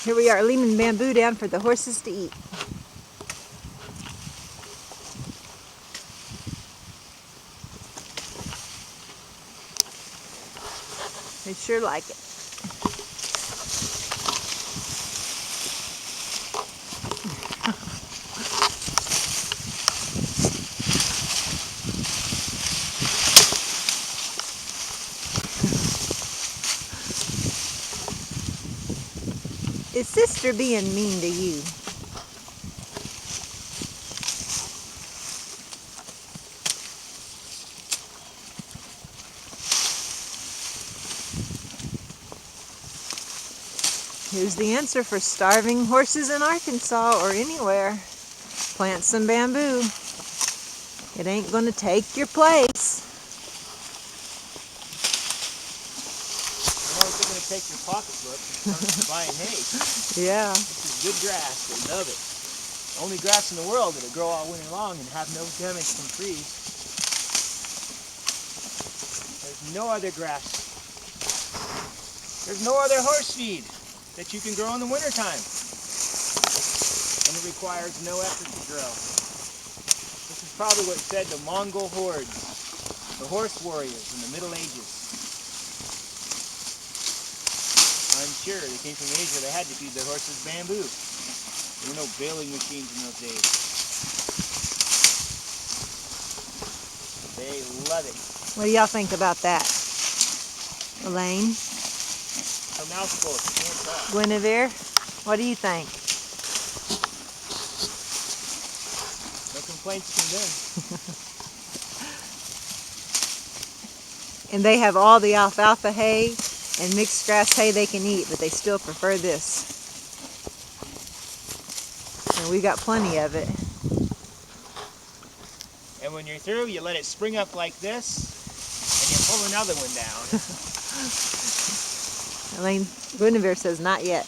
Here we are leaning bamboo down for the horses to eat. They sure like it. Is sister being mean to you? Here's the answer for starving horses in Arkansas or anywhere. Plant some bamboo. It ain't gonna take your place. How is it going to take your pocketbook when it comes to buying hay? Yeah. This is good grass. They love it. Only grass in the world that'll grow all winter long and have no damage from trees. There's no other grass. There's no other horse feed that you can grow in the wintertime. And it requires no effort to grow. This is probably what fed the Mongol hordes, the horse warriors in the Middle Ages. I'm sure they came from Asia. They had to feed their horses bamboo. There were no baling machines in those days. They love it. What do y'all think about that? Elaine? Her mouth's full. She can't talk. Guinevere? What do you think? No complaints from them. And they have all the alfalfa hay and mixed grass hay they can eat, but they still prefer this. And we got plenty of it. And when you're through, you let it spring up like this, and you pull another one down. Elaine, Guinevere says not yet.